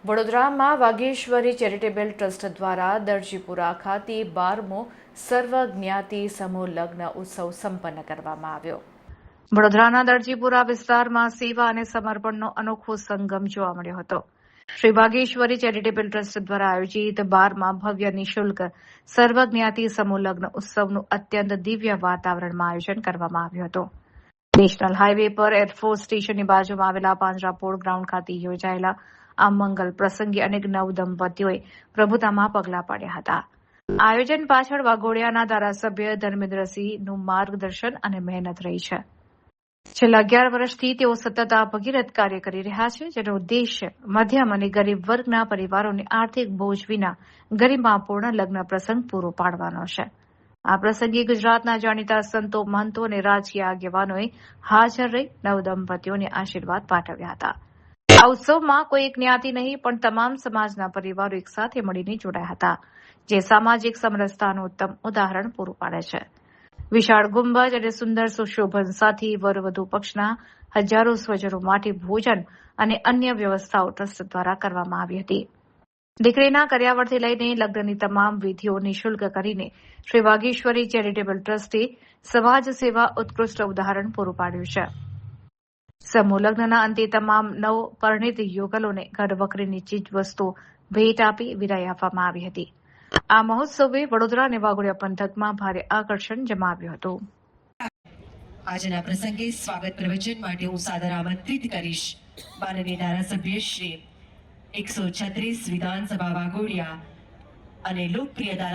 વડોદરામાં Vagheshwari charitable trust દ્વારા દરજીપુરા ખાતે 12મો સર્વજ્ઞાતિ સમૂહ લગ્ન ઉત્સવ સંપન્ન કરવામાં આવ્યો। વડોદરાના દરજીપુરા વિસ્તારમાં સેવા અને સમર્પણનો અનોખો સંગમ જોવા મળ્યો હતો। શ્રી વાઘેશ્વરી ચેરિટેબલ ટ્રસ્ટ દ્વારા આયોજિત 12મા ભવ્ય નિઃશુલ્ક સર્વજ્ઞાતિ સમૂહ લગ્ન ઉત્સવનું અત્યંત દિવ્ય વાતાવરણમાં આયોજન કરવામાં આવ્યું હતું। નેશનલ હાઈવે પર એરફોર્સ સ્ટેશનની બાજુમાં આવેલા પાંજરાપોળ ગ્રાઉન્ડ ખાતે યોજાયેલા આ મંગલ પ્રસંગે અનેક નવદંપતીઓએ પ્રભુતામાં પગલાં પાડ્યા હતા। આયોજન પાછળ વાઘોડિયાના ધારાસભ્ય ધર્મેન્દ્રસિંહનું માર્ગદર્શન અને મહેનત રહી છે। છેલ્લા 11 વર્ષથી તેઓ સતત આ ભગીરથ કાર્ય કરી રહ્યા છે, જેનો ઉદ્દેશ્ય મધ્યમ અને ગરીબ વર્ગના પરિવારોને આર્થિક બોજ વિના ગરિમાપૂર્ણ લગ્ન પ્રસંગ પૂરો પાડવાનો છે। આ પ્રસંગે ગુજરાતના જાણીતા સંતો, મહંતો અને રાજકીય આગેવાનોએ હાજર રહી નવદંપતીઓને આશીર્વાદ પાઠવ્યા હતા। આ ઉત્સવમાં કોઈ એક જ્ઞાતિ નહીં પણ તમામ સમાજના પરિવારો એકસાથે મળીને જોડાયા હતા, જે સામાજિક સમરસતાનું ઉત્તમ ઉદાહરણ પૂરું પાડે છે। વિશાળ ગુંબજ અને સુંદર સુશોભન સાથે વર-વધુ પક્ષના હજારો સ્વજનો માટે ભોજન અને અન્ય વ્યવસ્થાઓ ટ્રસ્ટ દ્વારા કરવામાં આવી હતી। દીકરીના કર્યાવરથી લઈને લગ્નની તમામ વિધિઓ નિઃશુલ્ક કરીને શ્રી વાઘેશ્વરી ચેરિટેબલ ટ્રસ્ટે સમાજ સેવા ઉત્કૃષ્ટ ઉદાહરણ પૂરું પાડ્યું છે। સમૂહ લગ્નના અંતે તમામ નવપરિણીત યુગલોને ઘરવખરીની ચીજવસ્તુઓ ભેટ આપી વિદાય આપવામાં આવી હતી। આ મહોત્સવે વડોદરા અને વાઘોડિયા પંથકમાં ભારે આકર્ષણ જમાવ્યું હતું। આજના પ્રસંગે સ્વાગત પ્રવચન માટે હું સાદર આમંત્રિત કરીશ માનનીય ધારાસભ્ય શ્રી 136 વિધાનસભા વાઘોડિયા અને લોકપ્રિય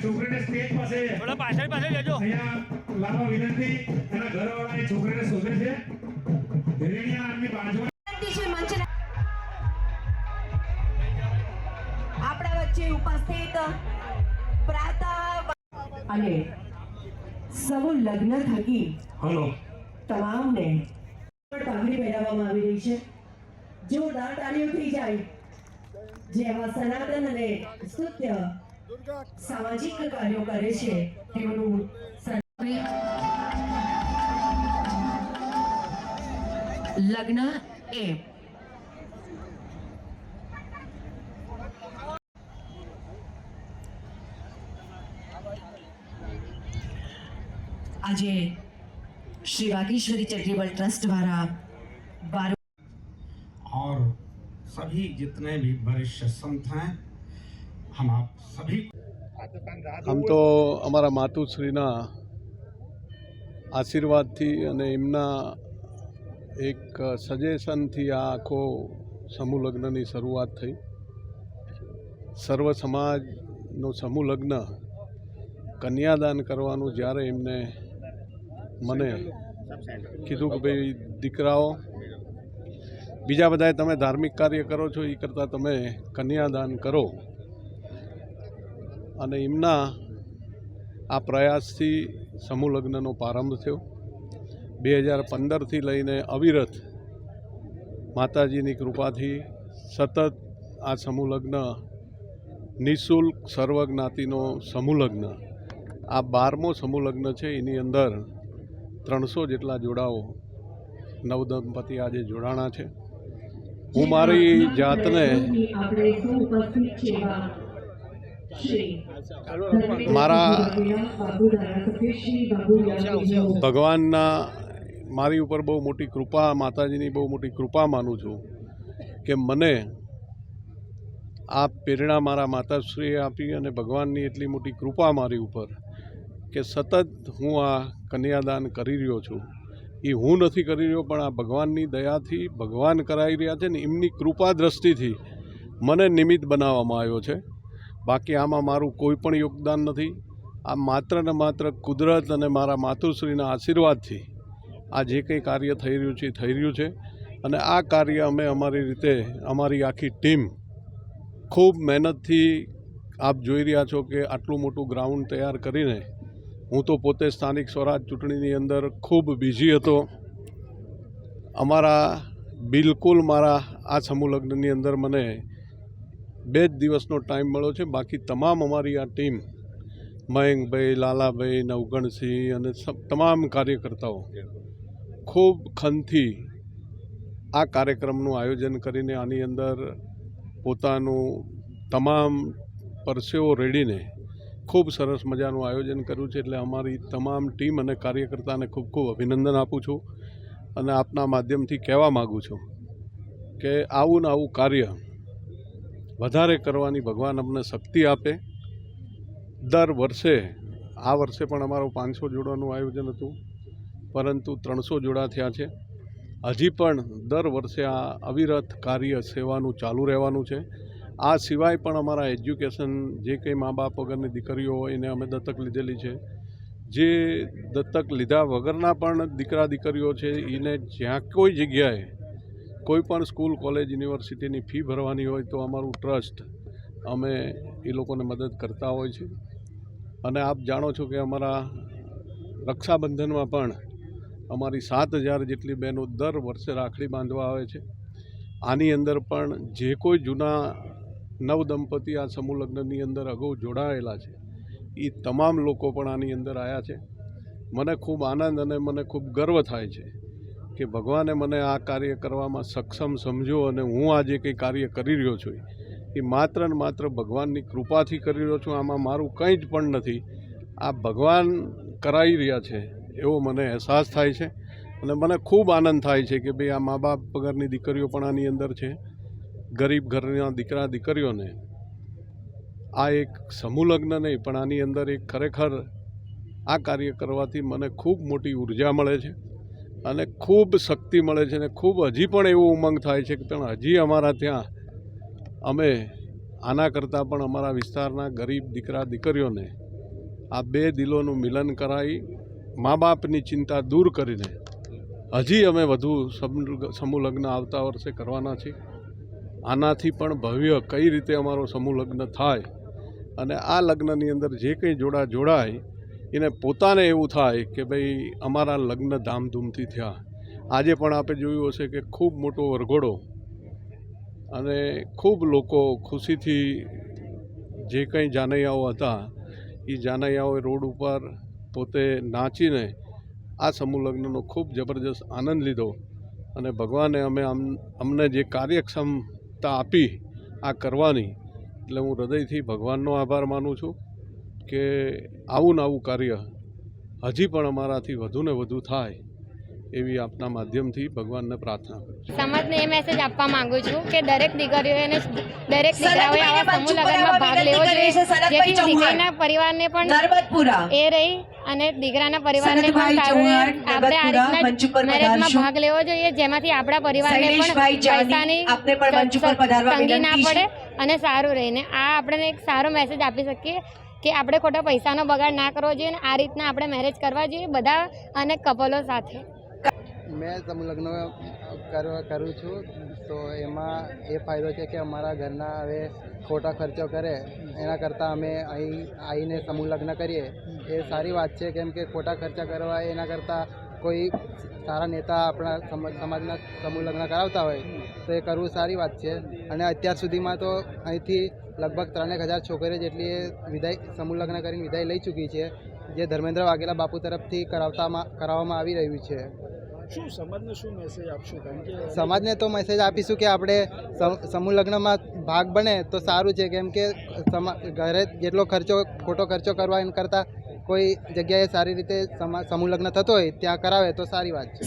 છોકરીને સ્ટેજ પાસે થોડા પાછળ લેજો અહીંયા લાવવા વિનંતી। એના ઘરવાળા એ છોકરીને શોધે છે। હિરણિયા નામની બાજુમાં આપણા વચ્ચે ઉપસ્થિત અને સમૂહ લગ્ન થકી તમામને પાઘડી પહેરાવવામાં આવી રહી છે। જોરદાર તાળીઓ થઈ જાય। જેમાં સનાતન અને સ્તુત્ય સામાજિક કાર્યો કરે છે તેઓનું લગ્ન એ આજે श्री वाघेश्वरी चैरिटेबल ट्रस्ट द्वारा और सभी जितने भी वरिष्ठ संत हैं, हम आप सभी આમ તો અમારા માતુશ્રીના આશીર્વાદથી અને એમના એક સજેશનથી આ આખો સમૂહ લગ્નની શરૂઆત થઈ। સર્વ સમાજનો સમૂહ લગ્ન કન્યાદાન કરવાનું જ્યારે એમને મને કીધું કે ભાઈ દીકરાઓ બીજા બધાએ તમે ધાર્મિક કાર્ય કરો છો એ કરતાં તમે કન્યાદાન કરો, અને એમના આ પ્રયાસથી સમૂહ લગ્નનો પ્રારંભ થયો। 2015થી લઈને અવિરત માતાજીની કૃપાથી સતત આ સમૂહ લગ્ન નિઃશુલ્ક સર્વજ્ઞાતિનો સમૂહ લગ્ન આ 12મો સમૂહ લગ્ન છે। એની અંદર 300 જેટલા જોડાઓ નવદંપતિ આજે જોડાણા છે। હું મારી જાતને મારા ભગવાનના મારી ઉપર બહુ મોટી કૃપા, માતાજીની બહુ મોટી કૃપા માનું છું કે મને આ પ્રેરણા મારા માતાશ્રીએ આપી અને ભગવાનની એટલી મોટી કૃપા મારી ઉપર કે સતત હું આ કન્યાદાન કરી રહ્યો છું। એ હું નથી કરી રહ્યો, પણ આ ભગવાનની દયાથી ભગવાન કરાવી રહ્યા છે ને એમની કૃપા દ્રષ્ટિથી મને નિમિત્ત બનાવવામાં આવ્યો છે। બાકી આમાં મારું કોઈ પણ યોગદાન નથી। આ માત્ર ને માત્ર કુદરત અને મારા માતુશ્રીના આશીર્વાદથી આ જે કંઈ કાર્ય થઈ રહ્યું છે થઈ રહ્યું છે। અને આ કાર્ય અમે અમારી રીતે અમારી આખી ટીમ ખૂબ મહેનતથી આપ જોઈ રહ્યા છો કે આટલું મોટું ગ્રાઉન્ડ તૈયાર કરીને હું તો પોતે સ્થાનિક સ્વરાજ ચૂંટણીની અંદર ખૂબ બિઝી હતો। અમારા બિલકુલ મારા આ સમૂહ લગ્નની અંદર મને 2 જ દિવસનો ટાઈમ મળ્યો છે. બાકી તમામ અમારી આ ટીમ મયંકભાઈ, લાલાભાઈ, નવગણસિંહ અને તમામ કાર્યકર્તાઓ ખૂબ ખનથી આ કાર્યક્રમનું આયોજન કરીને આની અંદર પોતાનું તમામ પરસેવો રેડીને ખૂબ સરસ મજાનું આયોજન કર્યું છે. એટલે અમારી તમામ ટીમ અને કાર્યકર્તાને ખૂબ ખૂબ અભિનંદન આપું છું અને આપના માધ્યમથી કહેવા માગું છું કે આવું ને આવું કાર્ય વધારે કરવાની ભગવાન અમને શક્તિ આપે. દર વર્ષે આ વર્ષે પણ અમારું 500 જોડાનું આયોજન હતું, પરંતુ 300 જોડા થયા છે. હજી પણ દર વર્ષે આ અવિરત કાર્ય સેવાનું ચાલુ રહેવાનું છે. આ સિવાય પણ અમારા એજ્યુકેશન, જે કંઈ મા બાપ વગરની દીકરીઓ હોય એને અમે દત્તક લીધેલી છે, જે દત્તક લીધા વગરના પણ દીકરા દીકરીઓ છે, એને જ્યાં કોઈ જગ્યાએ કોઈ પણ સ્કૂલ, કોલેજ, યુનિવર્સિટીની ફી ભરવાની હોય તો અમારું ટ્રસ્ટ અમે એ લોકોને મદદ કરતા હોય છે. અને આપ જાણો છો કે અમારા રક્ષાબંધનમાં પણ અમારી 7000 જેટલી બહેનો દર વર્ષે રાખડી બાંધવા આવે છે. આની અંદર પણ જે કોઈ જૂના નવદંપતી આ સમૂહ લગ્નની અંદર અગાઉ જોડાયેલા છે એ તમામ લોકો પણ આની અંદર આવ્યા છે. મને ખૂબ આનંદ અને મને ખૂબ ગર્વ થાય છે કે ભગવાને મને આ કાર્ય કરવામાં સક્ષમ સમજ્યો અને હું આજે કંઈ કાર્ય કરી રહ્યો છું એ માત્ર ને માત્ર ભગવાનની કૃપાથી કરી રહ્યો છું. આમાં મારું કંઈ જ પણ નથી. આ ભગવાન કરાવી રહ્યા છે એવો મને અહેસાસ થાય છે અને મને ખૂબ આનંદ થાય છે કે ભાઈ આ મા બાપ વગરની દીકરીઓ પણ આની અંદર છે. ગરીબ ઘરના દીકરા દીકરીઓને આ એક સમૂહ લગ્ન નહીં પણ આની અંદર એક ખરેખર આ કાર્ય કરવાથી મને ખૂબ મોટી ઉર્જા મળે છે અને ખૂબ શક્તિ મળે છે અને ખૂબ હજી પણ એવો ઉમંગ થાય છે કે પણ હજી અમારા ત્યાં અમે આના કરતાં પણ અમારા વિસ્તારના ગરીબ દીકરા દીકરીઓને આ 2 દિલોનું મિલન કરાવી મા બાપની ચિંતા દૂર કરીને હજી અમે વધુ સમૂહ લગ્ન આવતા વર્ષે કરવાના છીએ. આનાથી પણ ભવ્ય કઈ રીતે અમારો સમૂહ લગ્ન થાય અને આ લગ્નની અંદર જે કંઈ જોડાય એને પોતાને એવું થાય કે ભાઈ અમારા લગ્ન ધામધૂમથી થયા. આજે પણ આપે જોયું હશે કે ખૂબ મોટો વરઘોડો અને ખૂબ લોકો ખુશીથી જે કંઈ જાનૈયાઓ હતા એ જાનૈયાઓએ રોડ ઉપર પોતે નાચીને આ સમૂહ લગ્નનો ખૂબ જબરજસ્ત આનંદ લીધો અને ભગવાને અમને જે કાર્યક્ષમતા આપી આ કરવાની, એટલે હું હૃદયથી ભગવાનનો આભાર માનું છું કે આવું ને આવું કાર્ય હજી પણ અમારાથી વધુ ને વધુ થાય એવી આપના માધ્યમથી ભગવાનને પ્રાર્થના કરું છું. સમાજને એ મેસેજ આપવા માંગુ છું કે દરેક દીકરીઓને દરેક દીકરાઓએ આવા સમૂહ લગ્નમાં ભાગ લેવો જોઈએ, જેથી દીકરીના પરિવારને પણ એ રહી અને દીકરાના પરિવારને પણ સારું રહે. આપણે આ રીતના મેરેજમાં ભાગ લેવો જોઈએ જેમાંથી આપણા પરિવારને પણ પૈસાની તંગી ના પડે અને સારું રહીને આ આપણે એક સારો મેસેજ આપી શકીએ કે આપણે ખોટા પૈસાનો બગાડ ના કરવો જોઈએ અને આ રીતના આપણે મેરેજ કરવા જોઈએ બધા અને કપલો સાથે. મેં સમૂહ લગ્ન કરું છું તો એમાં એ ફાયદો છે કે અમારા ઘરના હવે ખોટા ખર્ચો કરે એના કરતાં અમે અહીં આવીને સમૂહ લગ્ન કરીએ એ સારી વાત છે. કેમ કે ખોટા ખર્ચા કરવા એના કરતાં કોઈ સારા નેતા આપણા સમાજના સમૂહ લગ્ન કરાવતા હોય તો એ કરવું સારી વાત છે. અને અત્યાર સુધીમાં તો અહીંથી લગભગ 3000 છોકરીઓ જેટલી સમૂહ લગ્ન કરીને વિદાય લઈ ચૂકી છે, જે ધર્મેન્દ્ર વાઘેલા બાપુ તરફથી કરાવવામાં આવી રહ્યું છે. સમાજને શું મેસેજ આપશું? કારણ કે સમાજને તો મેસેજ આપીશું કે આપણે સમૂહ લગ્નમાં ભાગ બને તો સારું છે. કેમ કે ઘરે જેટલો ખોટો ખર્ચો કરવા એના કરતાં કોઈ જગ્યાએ સારી રીતે સમૂહ લગ્ન થતો હોય ત્યાં કરાવે તો સારી વાત છે.